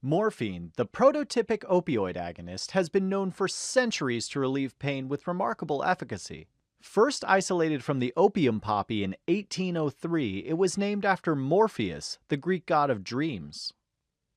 Morphine, the prototypic opioid agonist, has been known for centuries to relieve pain with remarkable efficacy. First isolated from the opium poppy in 1803, it was named after Morpheus, the Greek god of dreams.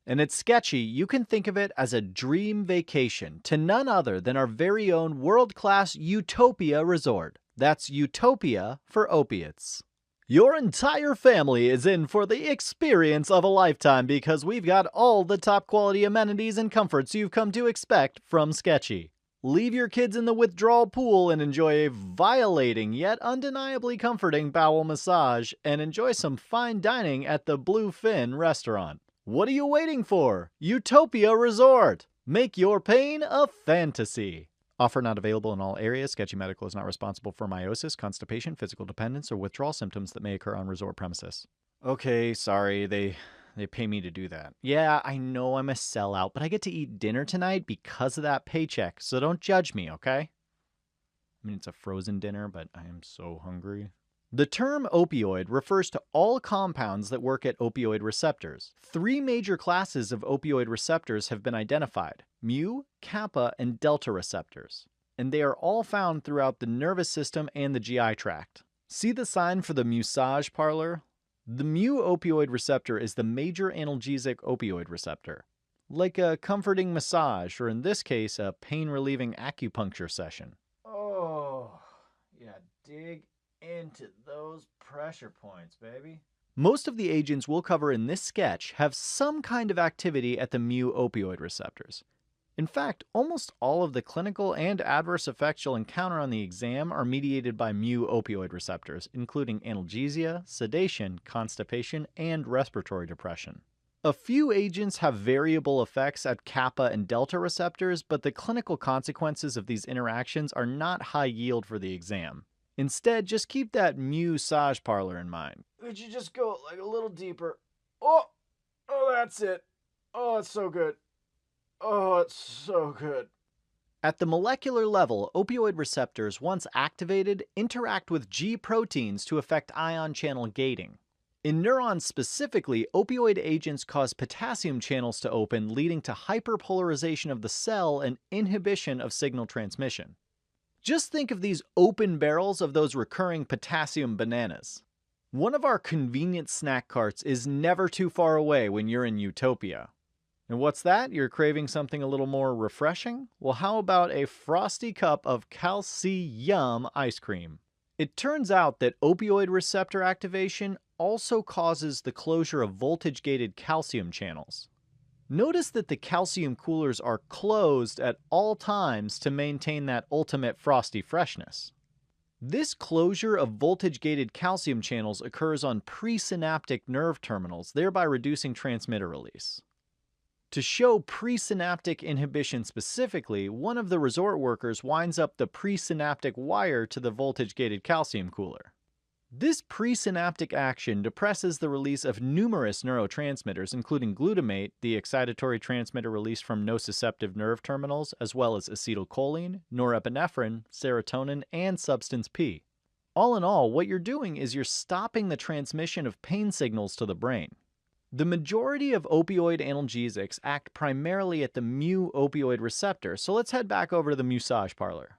And it's sketchy, you can think of it as a dream vacation to none other than our very own world-class Utopia resort. That's Utopia for opiates. Your entire family is in for the experience of a lifetime because we've got all the top quality amenities and comforts you've come to expect from Sketchy. Leave your kids in the withdrawal pool and enjoy a violating yet undeniably comforting bowel massage, and enjoy some fine dining at the Bluefin restaurant. What are you waiting for? Utopia Resort! Make your pain a fantasy! Offer not available in all areas. Sketchy Medical is not responsible for meiosis, constipation, physical dependence, or withdrawal symptoms that may occur on resort premises. Okay, sorry, they pay me to do that. Yeah, I know I'm a sellout, but I get to eat dinner tonight because of that paycheck, so don't judge me, okay? I mean, it's a frozen dinner, but I am so hungry. The term opioid refers to all compounds that work at opioid receptors. Three major classes of opioid receptors have been identified: mu, kappa, and delta receptors. And they are all found throughout the nervous system and the GI tract. See the sign for the massage parlor? The mu opioid receptor is the major analgesic opioid receptor, like a comforting massage, or in this case, a pain-relieving acupuncture session. Oh, yeah, dig into those pressure points, baby. Most of the agents we'll cover in this sketch have some kind of activity at the mu opioid receptors. In fact, almost all of the clinical and adverse effects you'll encounter on the exam are mediated by mu opioid receptors, including analgesia, sedation, constipation, and respiratory depression. A few agents have variable effects at kappa and delta receptors, but the clinical consequences of these interactions are not high yield for the exam. Instead, just keep that massage parlor in mind. Could you just go like a little deeper? Oh, that's it. Oh, it's so good. Oh, it's so good. At the molecular level, opioid receptors, once activated, interact with G proteins to affect ion channel gating. In neurons specifically, opioid agents cause potassium channels to open, leading to hyperpolarization of the cell and inhibition of signal transmission. Just think of these open barrels of those recurring potassium bananas. One of our convenient snack carts is never too far away when you're in Utopia. And what's that? You're craving something a little more refreshing? Well, how about a frosty cup of calcium ice cream? It turns out that opioid receptor activation also causes the closure of voltage-gated calcium channels. Notice that the calcium coolers are closed at all times to maintain that ultimate frosty freshness. This closure of voltage-gated calcium channels occurs on presynaptic nerve terminals, thereby reducing transmitter release. To show presynaptic inhibition specifically, one of the resort workers winds up the presynaptic wire to the voltage-gated calcium cooler. This presynaptic action depresses the release of numerous neurotransmitters, including glutamate, the excitatory transmitter released from nociceptive nerve terminals, as well as acetylcholine, norepinephrine, serotonin, and substance P. All in all, what you're doing is you're stopping the transmission of pain signals to the brain. The majority of opioid analgesics act primarily at the mu opioid receptor, so let's head back over to the massage parlor.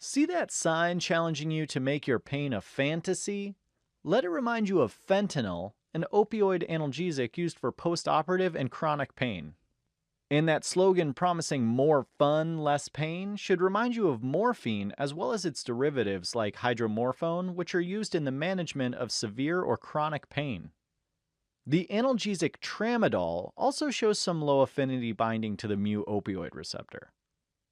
See that sign challenging you to make your pain a fantasy? Let it remind you of fentanyl, an opioid analgesic used for post-operative and chronic pain. And that slogan promising more fun, less pain should remind you of morphine as well as its derivatives like hydromorphone, which are used in the management of severe or chronic pain. The analgesic tramadol also shows some low affinity binding to the mu opioid receptor.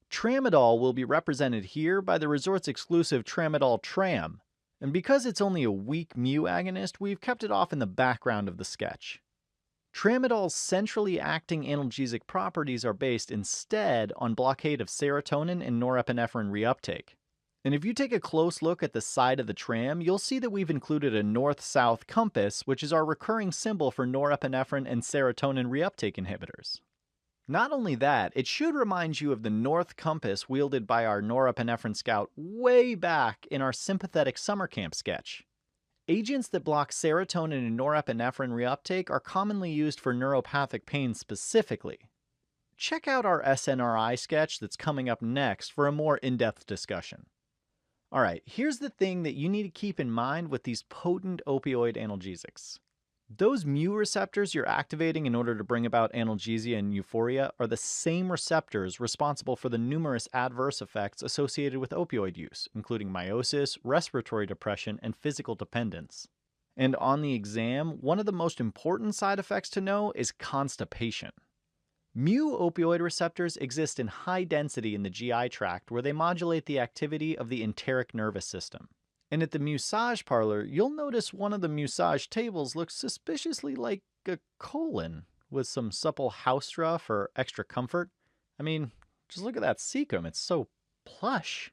Tramadol will be represented here by the resort's exclusive Tramadol Tram, and because it's only a weak mu agonist, we've kept it off in the background of the sketch. Tramadol's centrally acting analgesic properties are based instead on blockade of serotonin and norepinephrine reuptake. And if you take a close look at the side of the tram, you'll see that we've included a north-south compass, which is our recurring symbol for norepinephrine and serotonin reuptake inhibitors. Not only that, it should remind you of the north compass wielded by our norepinephrine scout way back in our sympathetic summer camp sketch. Agents that block serotonin and norepinephrine reuptake are commonly used for neuropathic pain specifically. Check out our SNRI sketch that's coming up next for a more in-depth discussion. Alright, here's the thing that you need to keep in mind with these potent opioid analgesics. Those mu receptors you're activating in order to bring about analgesia and euphoria are the same receptors responsible for the numerous adverse effects associated with opioid use, including meiosis, respiratory depression, and physical dependence. And on the exam, one of the most important side effects to know is constipation. Mu opioid receptors exist in high density in the GI tract where they modulate the activity of the enteric nervous system. And at the massage parlor, you'll notice one of the massage tables looks suspiciously like a colon, with some supple house straw for extra comfort. I mean, just look at that cecum, it's so plush.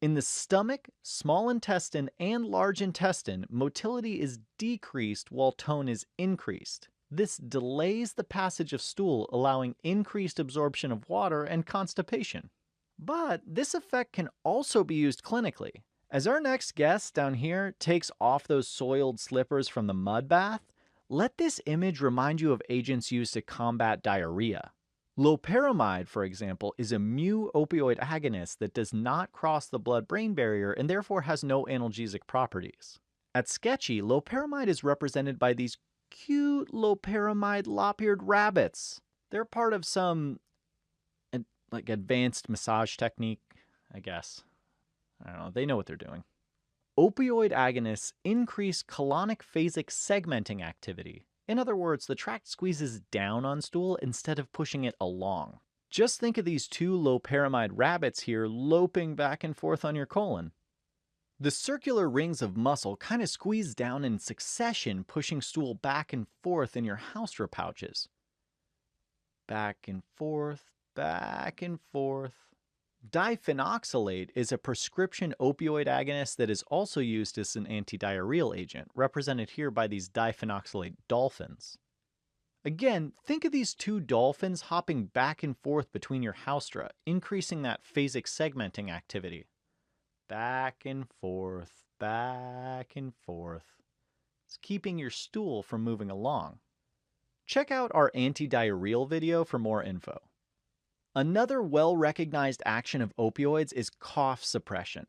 In the stomach, small intestine, and large intestine, motility is decreased while tone is increased. This delays the passage of stool, allowing increased absorption of water and constipation. But this effect can also be used clinically. As our next guest down here takes off those soiled slippers from the mud bath, let this image remind you of agents used to combat diarrhea. Loperamide, for example, is a mu opioid agonist that does not cross the blood-brain barrier and therefore has no analgesic properties. At Sketchy, loperamide is represented by these cute loperamide lop-eared rabbits. They're part of some advanced massage technique, I guess. I don't know, they know what they're doing. Opioid agonists increase colonic phasic segmenting activity. In other words, the tract squeezes down on stool instead of pushing it along. Just think of these two loperamide rabbits here loping back and forth on your colon. The circular rings of muscle kind of squeeze down in succession, pushing stool back and forth in your Haustra pouches. Back and forth, back and forth. Diphenoxylate is a prescription opioid agonist that is also used as an antidiarrheal agent, represented here by these diphenoxylate dolphins. Again, think of these two dolphins hopping back and forth between your Haustra, increasing that phasic segmenting activity. Back and forth, back and forth. It's keeping your stool from moving along. Check out our antidiarrheal video for more info. Another well-recognized action of opioids is cough suppression.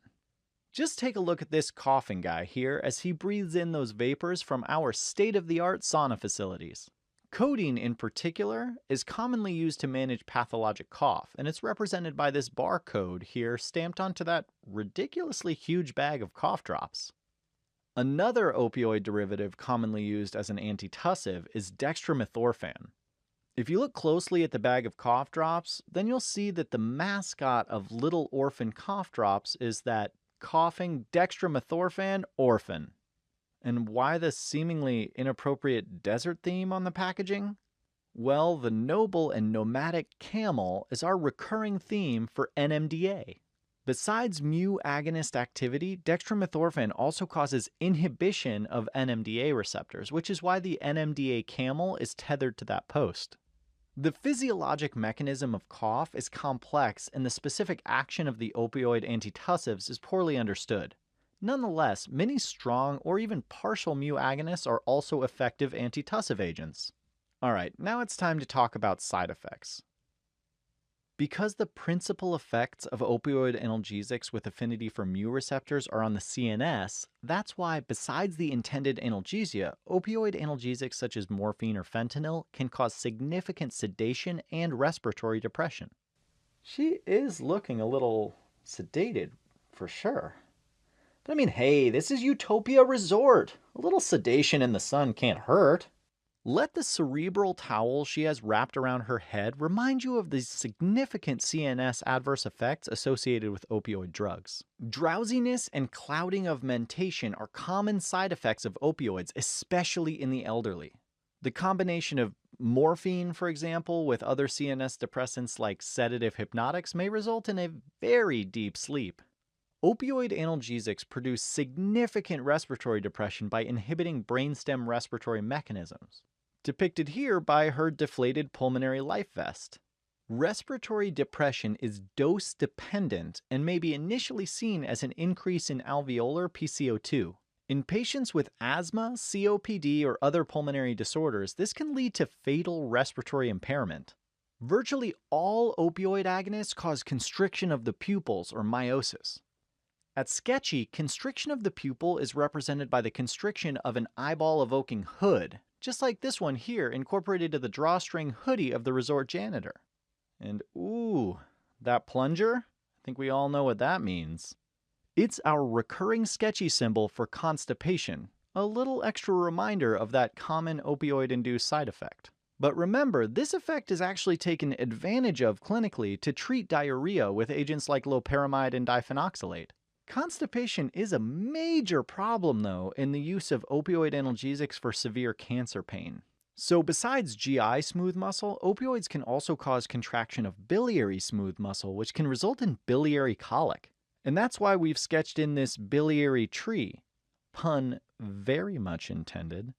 Just take a look at this coughing guy here as he breathes in those vapors from our state-of-the-art sauna facilities. Codeine in particular is commonly used to manage pathologic cough, and it's represented by this barcode here stamped onto that ridiculously huge bag of cough drops. Another opioid derivative commonly used as an antitussive is dextromethorphan. If you look closely at the bag of cough drops, then you'll see that the mascot of Little Orphan Cough Drops is that coughing dextromethorphan orphan. And why the seemingly inappropriate desert theme on the packaging? Well, the noble and nomadic camel is our recurring theme for NMDA. Besides mu agonist activity, dextromethorphan also causes inhibition of NMDA receptors, which is why the NMDA camel is tethered to that post. The physiologic mechanism of cough is complex, and the specific action of the opioid antitussives is poorly understood. Nonetheless, many strong or even partial mu agonists are also effective antitussive agents. Alright, now it's time to talk about side effects. Because the principal effects of opioid analgesics with affinity for mu receptors are on the CNS, that's why, besides the intended analgesia, opioid analgesics such as morphine or fentanyl can cause significant sedation and respiratory depression. She is looking a little sedated, for sure. But I mean, hey, this is Utopia Resort. A little sedation in the sun can't hurt. Let the cerebral towel she has wrapped around her head remind you of the significant CNS adverse effects associated with opioid drugs. Drowsiness and clouding of mentation are common side effects of opioids, especially in the elderly. The combination of morphine, for example, with other CNS depressants like sedative hypnotics may result in a very deep sleep. Opioid analgesics produce significant respiratory depression by inhibiting brainstem respiratory mechanisms, depicted here by her deflated pulmonary life vest. Respiratory depression is dose-dependent and may be initially seen as an increase in alveolar PCO2. In patients with asthma, COPD, or other pulmonary disorders, this can lead to fatal respiratory impairment. Virtually all opioid agonists cause constriction of the pupils or miosis. At Sketchy, constriction of the pupil is represented by the constriction of an eyeball-evoking hood, just like this one here incorporated to the drawstring hoodie of the resort janitor. And ooh, that plunger? I think we all know what that means. It's our recurring Sketchy symbol for constipation, a little extra reminder of that common opioid-induced side effect. But remember, this effect is actually taken advantage of clinically to treat diarrhea with agents like loperamide and diphenoxylate. Constipation is a major problem, though, in the use of opioid analgesics for severe cancer pain. So besides GI smooth muscle, opioids can also cause contraction of biliary smooth muscle, which can result in biliary colic. And that's why we've sketched in this biliary tree. Pun very much intended.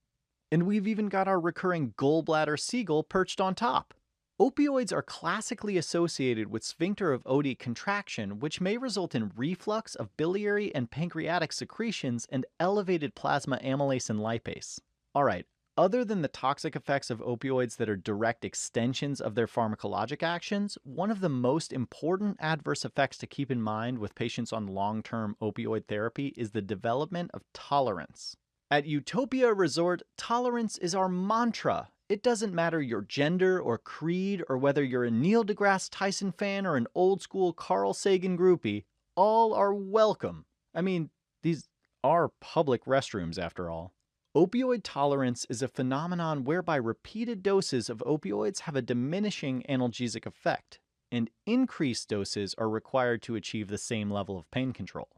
And we've even got our recurring gallbladder seagull perched on top. Opioids are classically associated with sphincter of Oddi contraction, which may result in reflux of biliary and pancreatic secretions and elevated plasma amylase and lipase. Alright, other than the toxic effects of opioids that are direct extensions of their pharmacologic actions, one of the most important adverse effects to keep in mind with patients on long-term opioid therapy is the development of tolerance. At Utopia Resort, tolerance is our mantra. It doesn't matter your gender or creed or whether you're a Neil deGrasse Tyson fan or an old-school Carl Sagan groupie, all are welcome. I mean, these are public restrooms after all. Opioid tolerance is a phenomenon whereby repeated doses of opioids have a diminishing analgesic effect, and increased doses are required to achieve the same level of pain control.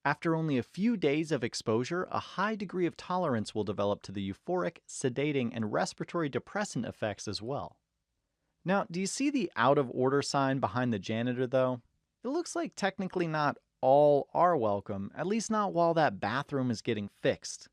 After only a few days of exposure, a high degree of tolerance will develop to the euphoric, sedating, and respiratory depressant effects as well. Now, do you see the out of order sign behind the janitor though? It looks like technically not all are welcome, at least not while that bathroom is getting fixed.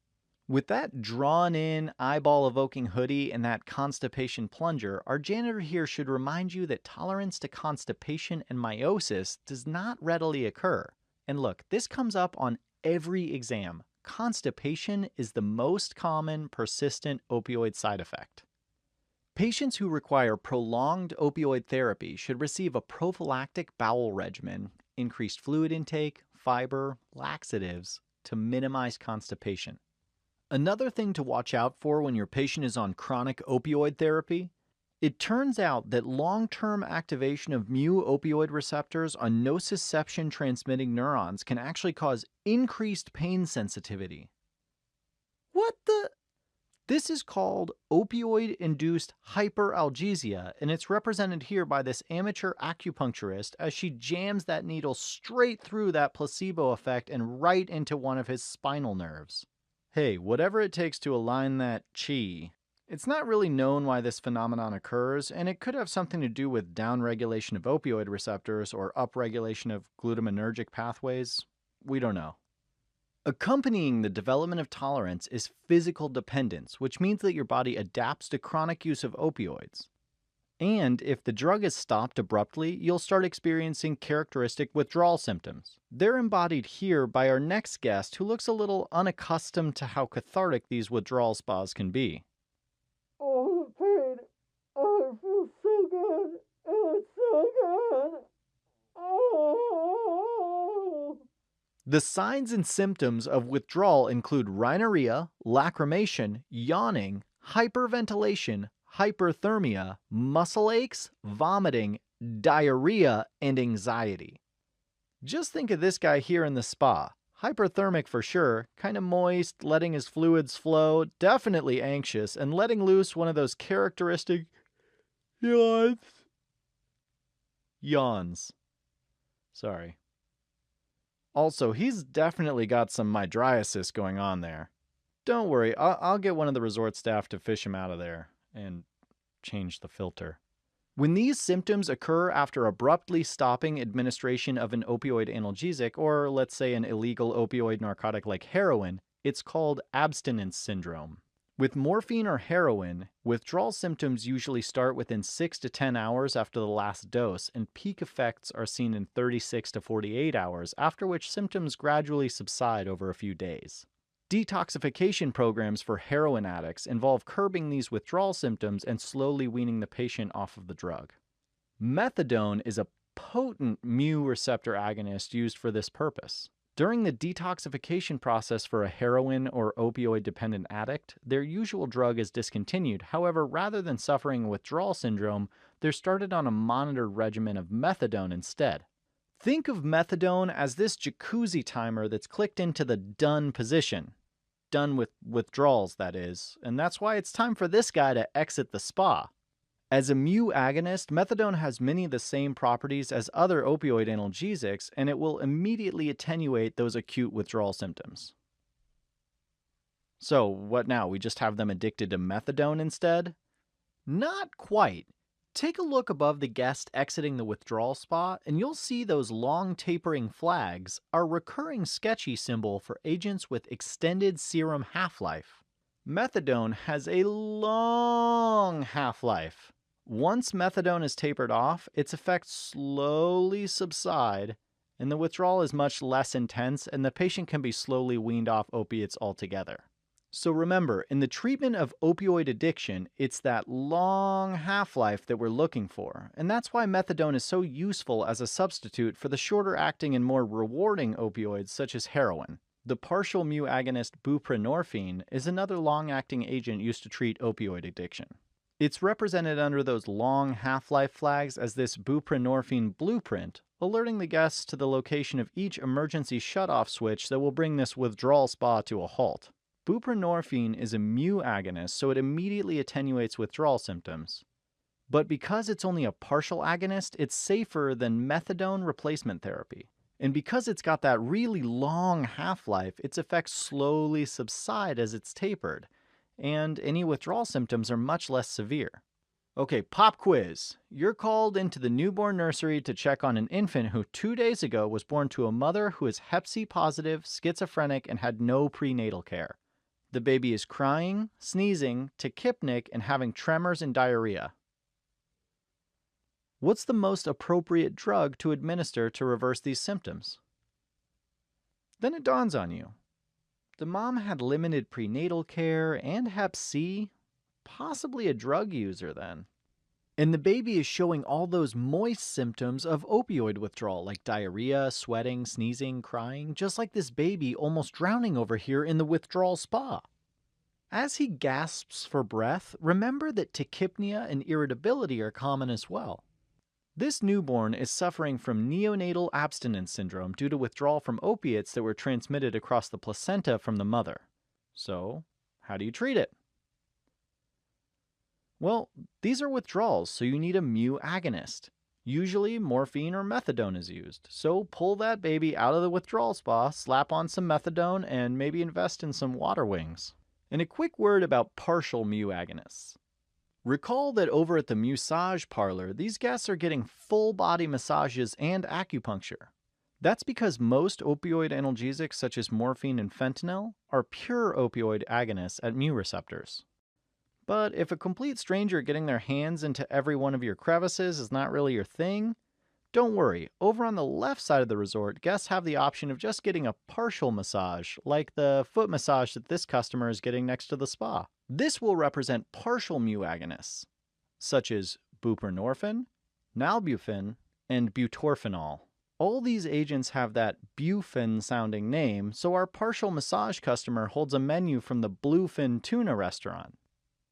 With that drawn-in, eyeball-evoking hoodie and that constipation plunger, our janitor here should remind you that tolerance to constipation and meiosis does not readily occur. And look, this comes up on every exam. Constipation is the most common persistent opioid side effect. Patients who require prolonged opioid therapy should receive a prophylactic bowel regimen, increased fluid intake, fiber, laxatives, to minimize constipation. Another thing to watch out for when your patient is on chronic opioid therapy, it turns out that long-term activation of mu-opioid receptors on nociception transmitting neurons can actually cause increased pain sensitivity. What the? This is called opioid-induced hyperalgesia, and it's represented here by this amateur acupuncturist as she jams that needle straight through that placebo effect and right into one of his spinal nerves. Hey, whatever it takes to align that chi. It's not really known why this phenomenon occurs, and it could have something to do with downregulation of opioid receptors or upregulation of glutaminergic pathways. We don't know. Accompanying the development of tolerance is physical dependence, which means that your body adapts to chronic use of opioids. And if the drug is stopped abruptly, you'll start experiencing characteristic withdrawal symptoms. They're embodied here by our next guest, who looks a little unaccustomed to how cathartic these withdrawal spas can be. Oh, the pain. Oh, it feels so good. Oh, it's so good. Oh. The signs and symptoms of withdrawal include rhinorrhea, lacrimation, yawning, hyperventilation, hyperthermia, muscle aches, vomiting, diarrhea, and anxiety. Just think of this guy here in the spa. Hyperthermic for sure, kind of moist, letting his fluids flow, definitely anxious, and letting loose one of those characteristic yawns. Sorry. Also, he's definitely got some mydriasis going on there. Don't worry, I'll get one of the resort staff to fish him out of there and change the filter. When these symptoms occur after abruptly stopping administration of an opioid analgesic, or let's say an illegal opioid narcotic like heroin, it's called abstinence syndrome. With morphine or heroin, withdrawal symptoms usually start within 6 to 10 hours after the last dose, and peak effects are seen in 36 to 48 hours, after which symptoms gradually subside over a few days. Detoxification programs for heroin addicts involve curbing these withdrawal symptoms and slowly weaning the patient off of the drug. Methadone is a potent mu receptor agonist used for this purpose. During the detoxification process for a heroin or opioid-dependent addict, their usual drug is discontinued. However, rather than suffering a withdrawal syndrome, they're started on a monitored regimen of methadone instead. Think of methadone as this jacuzzi timer that's clicked into the done position. Done with withdrawals, that is, and that's why it's time for this guy to exit the spa. As a mu agonist, methadone has many of the same properties as other opioid analgesics, and it will immediately attenuate those acute withdrawal symptoms. So, what now? We just have them addicted to methadone instead? Not quite. Take a look above the guest exiting the withdrawal spa, and you'll see those long tapering flags, our recurring sketchy symbol for agents with extended serum half-life. Methadone has a long half-life. Once methadone is tapered off, its effects slowly subside, and the withdrawal is much less intense, and the patient can be slowly weaned off opiates altogether. So remember, in the treatment of opioid addiction, it's that long half-life that we're looking for, and that's why methadone is so useful as a substitute for the shorter-acting and more rewarding opioids such as heroin. The partial mu agonist buprenorphine is another long-acting agent used to treat opioid addiction. It's represented under those long half-life flags as this buprenorphine blueprint, alerting the guests to the location of each emergency shutoff switch that will bring this withdrawal spa to a halt. Buprenorphine is a mu agonist, so it immediately attenuates withdrawal symptoms. But because it's only a partial agonist, it's safer than methadone replacement therapy. And because it's got that really long half-life, its effects slowly subside as it's tapered, and any withdrawal symptoms are much less severe. Okay, pop quiz. You're called into the newborn nursery to check on an infant who 2 days ago was born to a mother who is Hep C positive, schizophrenic, and had no prenatal care. The baby is crying, sneezing, tachypnic, and having tremors and diarrhea. What's the most appropriate drug to administer to reverse these symptoms? Then it dawns on you. The mom had limited prenatal care and Hep C, possibly a drug user then. And the baby is showing all those moist symptoms of opioid withdrawal, like diarrhea, sweating, sneezing, crying, just like this baby almost drowning over here in the withdrawal spa. As he gasps for breath, remember that tachypnea and irritability are common as well. This newborn is suffering from neonatal abstinence syndrome due to withdrawal from opiates that were transmitted across the placenta from the mother. So, how do you treat it? Well, these are withdrawals, so you need a mu agonist. Usually, morphine or methadone is used. So pull that baby out of the withdrawal spa, slap on some methadone, and maybe invest in some water wings. And a quick word about partial mu agonists. Recall that over at the massage parlor, these guests are getting full-body massages and acupuncture. That's because most opioid analgesics such as morphine and fentanyl are pure opioid agonists at mu receptors. But if a complete stranger getting their hands into every one of your crevices is not really your thing, don't worry. Over on the left side of the resort, guests have the option of just getting a partial massage, like the foot massage that this customer is getting next to the spa. This will represent partial mu agonists, such as buprenorphine, nalbuphine, and butorphanol. All these agents have that bufin-sounding name, so our partial massage customer holds a menu from the Bluefin Tuna restaurant.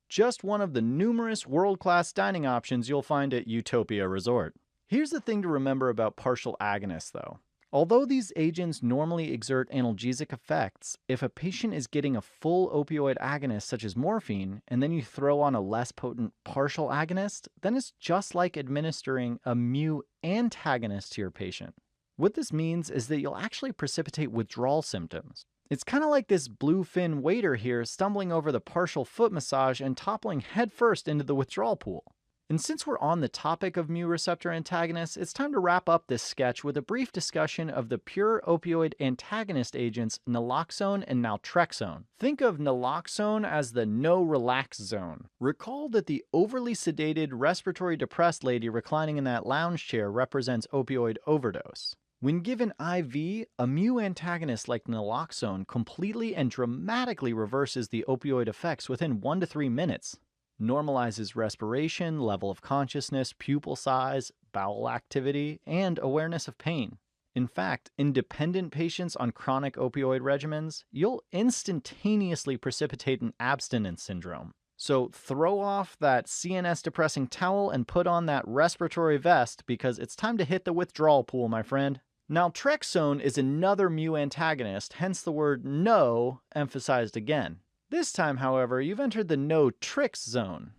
Just one of the numerous world-class dining options you'll find at Utopia Resort. Here's the thing to remember about partial agonists, though. Although these agents normally exert analgesic effects, if a patient is getting a full opioid agonist such as morphine, and then you throw on a less potent partial agonist, then it's just like administering a mu antagonist to your patient. What this means is that you'll actually precipitate withdrawal symptoms. It's kind of like this bluefin waiter here stumbling over the partial foot massage and toppling headfirst into the withdrawal pool. And since we're on the topic of mu receptor antagonists, it's time to wrap up this sketch with a brief discussion of the pure opioid antagonist agents naloxone and naltrexone. Think of naloxone as the no-relax zone. Recall that the overly sedated, respiratory depressed lady reclining in that lounge chair represents opioid overdose. When given IV, a mu antagonist like naloxone completely and dramatically reverses the opioid effects within 1 to 3 minutes, normalizes respiration, level of consciousness, pupil size, bowel activity, and awareness of pain. In fact, in dependent patients on chronic opioid regimens, you'll instantaneously precipitate an abstinence syndrome. So throw off that CNS depressing towel and put on that respiratory vest because it's time to hit the withdrawal pool, my friend. Naltrexone is another mu antagonist, hence the word no emphasized again. This time, however, you've entered the no tricks zone.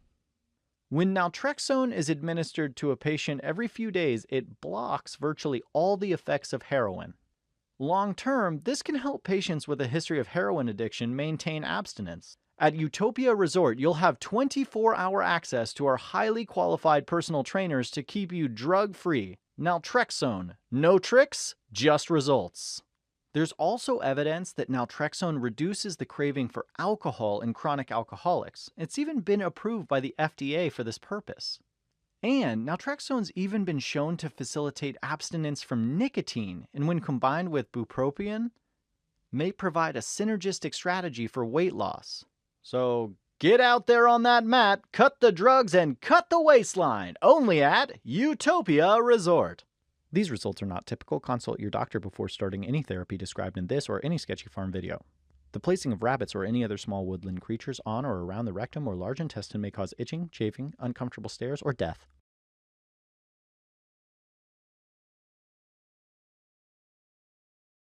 When naltrexone is administered to a patient every few days, it blocks virtually all the effects of heroin. Long term, this can help patients with a history of heroin addiction maintain abstinence. At Utopia Resort, you'll have 24-hour access to our highly qualified personal trainers to keep you drug-free. Naltrexone. No tricks, just results. There's also evidence that naltrexone reduces the craving for alcohol in chronic alcoholics. It's even been approved by the FDA for this purpose. And naltrexone's even been shown to facilitate abstinence from nicotine, and when combined with bupropion, may provide a synergistic strategy for weight loss. So get out there on that mat, cut the drugs, and cut the waistline, only at Utopia Resort. These results are not typical. Consult your doctor before starting any therapy described in this or any sketchy farm video. The placing of rabbits or any other small woodland creatures on or around the rectum or large intestine may cause itching, chafing, uncomfortable stares, or death.